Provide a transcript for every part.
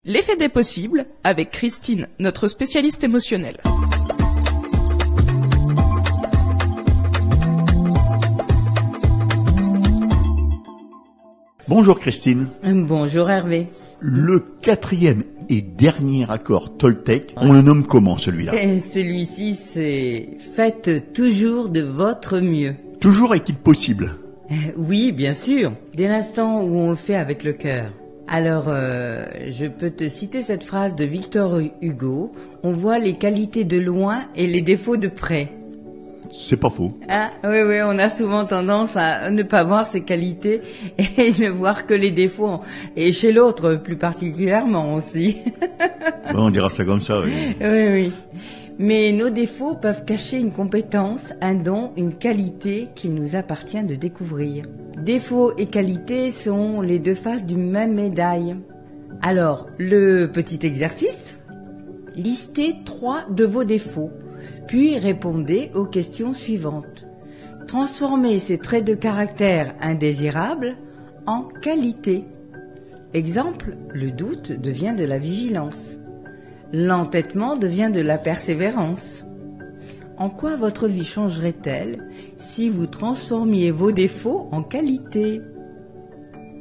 L'effet des possibles avec Christine, notre spécialiste émotionnelle. Bonjour Christine. Bonjour Hervé. Le quatrième et dernier accord Toltec, on le nomme comment celui-là? Celui-ci, c'est « Faites toujours de votre mieux ». Toujours est-il possible? Oui, bien sûr, dès l'instant où on le fait avec le cœur. Alors, je peux te citer cette phrase de Victor Hugo. On voit les qualités de loin et les défauts de près. C'est pas faux. Ah, oui, on a souvent tendance à ne pas voir ses qualités et ne voir que les défauts. Et chez l'autre, plus particulièrement aussi. On dira ça comme ça, oui. Oui. Mais nos défauts peuvent cacher une compétence, un don, une qualité qu'il nous appartient de découvrir. Défauts et qualités sont les deux faces d'une même médaille. Alors, le petit exercice, listez 3 de vos défauts, puis répondez aux questions suivantes. Transformez ces traits de caractère indésirables en qualité. Exemple, le doute devient de la vigilance. L'entêtement devient de la persévérance. En quoi votre vie changerait-elle si vous transformiez vos défauts en qualités?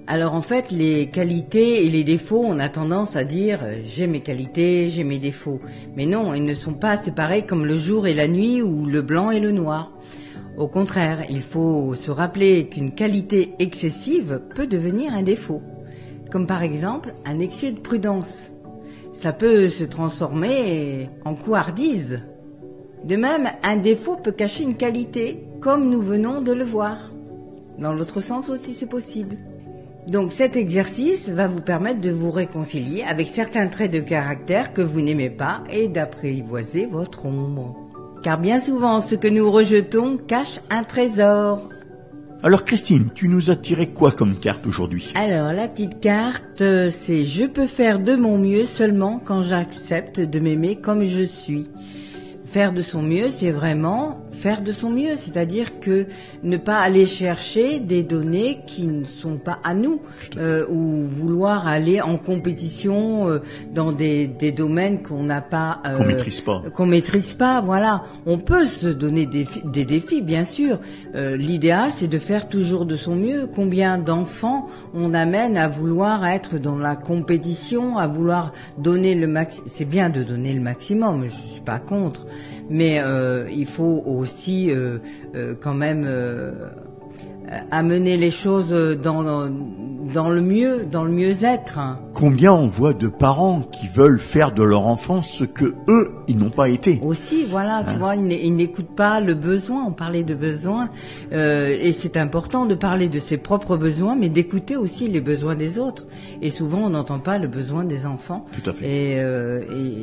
Alors en fait, les qualités et les défauts, on a tendance à dire « j'ai mes qualités, j'ai mes défauts ». Mais non, ils ne sont pas séparés comme le jour et la nuit ou le blanc et le noir. Au contraire, il faut se rappeler qu'une qualité excessive peut devenir un défaut. Comme par exemple un excès de prudence. Ça peut se transformer en couardise. De même, un défaut peut cacher une qualité, comme nous venons de le voir. Dans l'autre sens aussi, c'est possible. Donc cet exercice va vous permettre de vous réconcilier avec certains traits de caractère que vous n'aimez pas et d'apprivoiser votre ombre. Car bien souvent, ce que nous rejetons cache un trésor. Alors Christine, tu nous as tiré quoi comme carte aujourd'hui? Alors la petite carte, c'est « Je peux faire de mon mieux seulement quand j'accepte de m'aimer comme je suis ». Faire de son mieux, c'est vraiment faire de son mieux, c'est-à-dire que ne pas aller chercher des données qui ne sont pas à nous, ou vouloir aller en compétition dans des domaines qu'on n'a pas, qu'on maîtrise pas. Voilà, on peut se donner des défis, bien sûr. L'idéal, c'est de faire toujours de son mieux. Combien d'enfants on amène à vouloir être dans la compétition, à vouloir donner le maximum. C'est bien de donner le maximum, je suis pas contre. Mais il faut aussi quand même amener les choses dans le mieux, dans le mieux-être. Combien on voit de parents qui veulent faire de leur enfant ce que eux, ils n'ont pas été. Aussi, voilà, tu vois, ils n'écoutent pas le besoin. On parlait de besoins, et c'est important de parler de ses propres besoins, mais d'écouter aussi les besoins des autres. Et souvent, on n'entend pas le besoin des enfants. Tout à fait. Et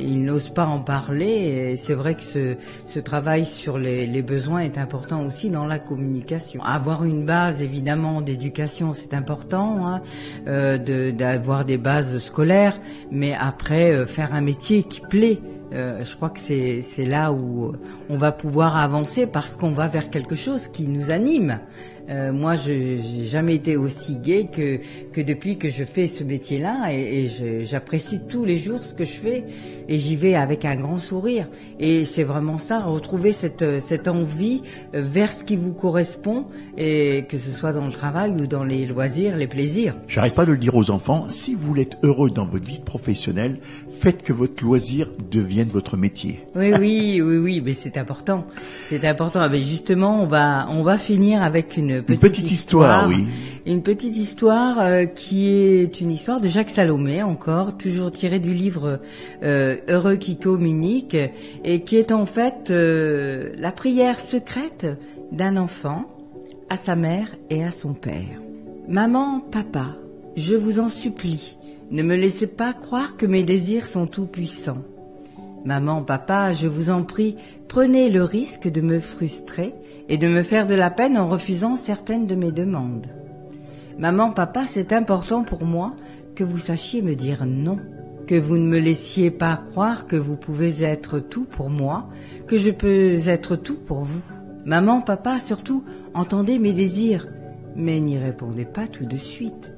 ils n'osent pas en parler. Et c'est vrai que ce travail sur les besoins est important aussi dans la communication. Avoir une base, évidemment, d'éducation, c'est important, d'avoir des bases scolaires, mais après, faire un métier qui plaît. Je crois que c'est là où on va pouvoir avancer parce qu'on va vers quelque chose qui nous anime. Moi, j'ai jamais été aussi gai que depuis que je fais ce métier-là et j'apprécie tous les jours ce que je fais et j'y vais avec un grand sourire. Et c'est vraiment ça, retrouver cette envie vers ce qui vous correspond et que ce soit dans le travail ou dans les loisirs, les plaisirs. J'arrête pas de le dire aux enfants, si vous voulez être heureux dans votre vie professionnelle, faites que votre loisir devienne votre métier. Oui, mais c'est important. C'est important. Mais justement, on va finir avec une petite histoire. Oui. Une petite histoire qui est une histoire de Jacques Salomé, encore, toujours tirée du livre Heureux qui communique, et qui est en fait la prière secrète d'un enfant à sa mère et à son père. Maman, papa, je vous en supplie, ne me laissez pas croire que mes désirs sont tout puissants. Maman, papa, je vous en prie, prenez le risque de me frustrer et de me faire de la peine en refusant certaines de mes demandes. Maman, papa, c'est important pour moi que vous sachiez me dire non, que vous ne me laissiez pas croire que vous pouvez être tout pour moi, que je peux être tout pour vous. Maman, papa, surtout, entendez mes désirs, mais n'y répondez pas tout de suite.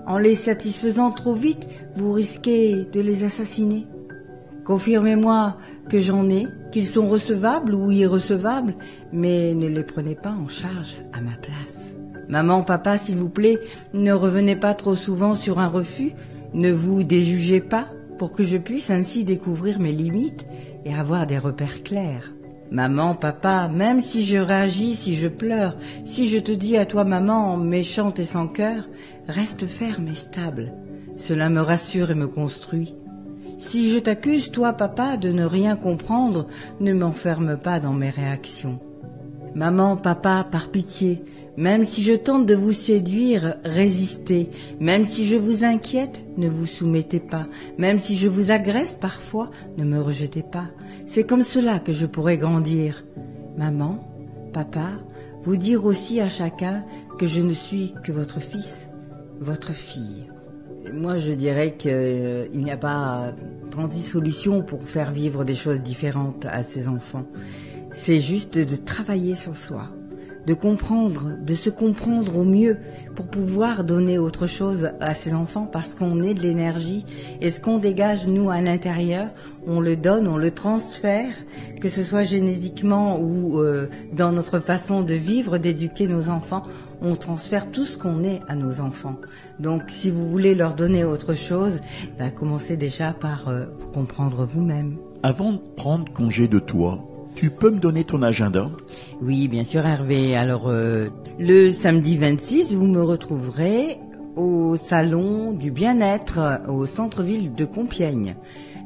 En les satisfaisant trop vite, vous risquez de les assassiner. Confirmez-moi que j'en ai, qu'ils sont recevables ou irrecevables, mais ne les prenez pas en charge à ma place. Maman, papa, s'il vous plaît, ne revenez pas trop souvent sur un refus, ne vous déjugez pas pour que je puisse ainsi découvrir mes limites et avoir des repères clairs. Maman, papa, même si je réagis, si je pleure, si je te dis à toi maman, méchante et sans cœur, reste ferme et stable. Cela me rassure et me construit. Si je t'accuse, toi papa, de ne rien comprendre, ne m'enferme pas dans mes réactions. Maman, papa, par pitié, même si je tente de vous séduire, résistez. Même si je vous inquiète, ne vous soumettez pas. Même si je vous agresse parfois, ne me rejetez pas. C'est comme cela que je pourrais grandir. Maman, papa, vous dire aussi à chacun que je ne suis que votre fils, votre fille. Et moi, je dirais qu'il n'y a pas 36 solutions pour faire vivre des choses différentes à ses enfants. C'est juste de travailler sur soi, de comprendre, de se comprendre au mieux pour pouvoir donner autre chose à ses enfants parce qu'on est de l'énergie et ce qu'on dégage nous à l'intérieur, on le donne, on le transfère, que ce soit génétiquement ou dans notre façon de vivre, d'éduquer nos enfants, on transfère tout ce qu'on est à nos enfants. Donc si vous voulez leur donner autre chose, commencez déjà par comprendre vous-même. Avant de prendre congé de toi, tu peux me donner ton agenda? Oui, bien sûr Hervé. Alors, le samedi 26, vous me retrouverez au salon du bien-être au centre-ville de Compiègne.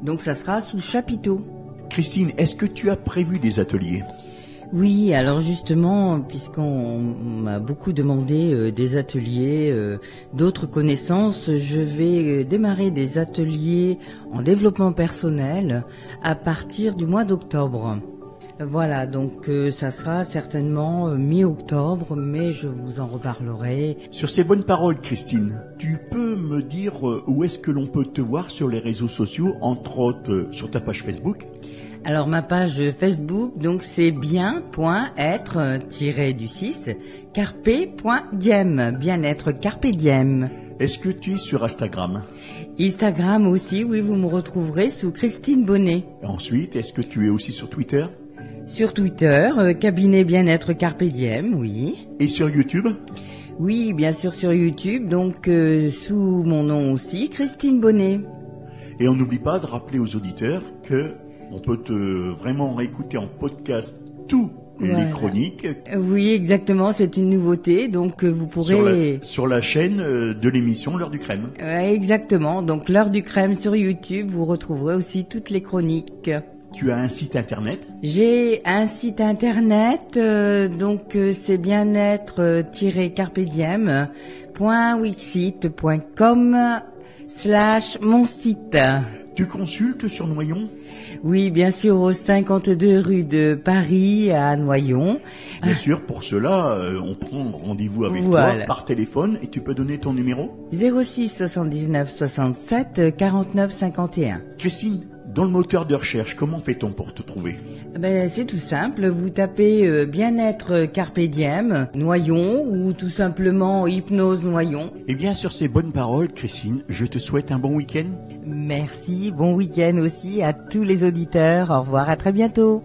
Donc ça sera sous chapiteau. Christine, est-ce que tu as prévu des ateliers? Oui, alors justement, puisqu'on m'a beaucoup demandé des ateliers, d'autres connaissances, je vais démarrer des ateliers en développement personnel à partir du mois d'octobre. Voilà, donc ça sera certainement mi-octobre, mais je vous en reparlerai. Sur ces bonnes paroles, Christine, tu peux me dire où est-ce que l'on peut te voir sur les réseaux sociaux, entre autres sur ta page Facebook? Alors ma page Facebook, donc c'est bien.être-du6 carpe.diem, bien-être carpe diem. Est-ce que tu es sur Instagram? Instagram aussi, oui, vous me retrouverez sous Christine Bonnet. Ensuite, est-ce que tu es aussi sur Twitter? Sur Twitter, cabinet bien-être carpe diem, oui. Et sur YouTube? Oui, bien sûr sur YouTube, donc sous mon nom aussi, Christine Bonnet. Et on n'oublie pas de rappeler aux auditeurs que on peut vraiment réécouter en podcast tous les chroniques. Oui, exactement, c'est une nouveauté, donc vous pourrez... Sur la chaîne de l'émission L'heure du crème. Exactement, donc L'heure du crème sur YouTube, vous retrouverez aussi toutes les chroniques. Tu as un site internet? J'ai un site internet, donc c'est bien-être-carpediem.wixsite.com/mon site. Tu consultes sur Noyon? Oui, bien sûr, au 52 rue de Paris à Noyon. Bien sûr, pour cela, on prend rendez-vous avec toi par téléphone et tu peux donner ton numéro? 06 79 67 49 51. Christine, dans le moteur de recherche, comment fait-on pour te trouver? C'est tout simple, vous tapez bien-être carpe diem, Noyon ou tout simplement hypnose Noyon. Et bien sur ces bonnes paroles, Christine, je te souhaite un bon week-end. Merci, bon week-end aussi à tous les auditeurs. Au revoir, à très bientôt.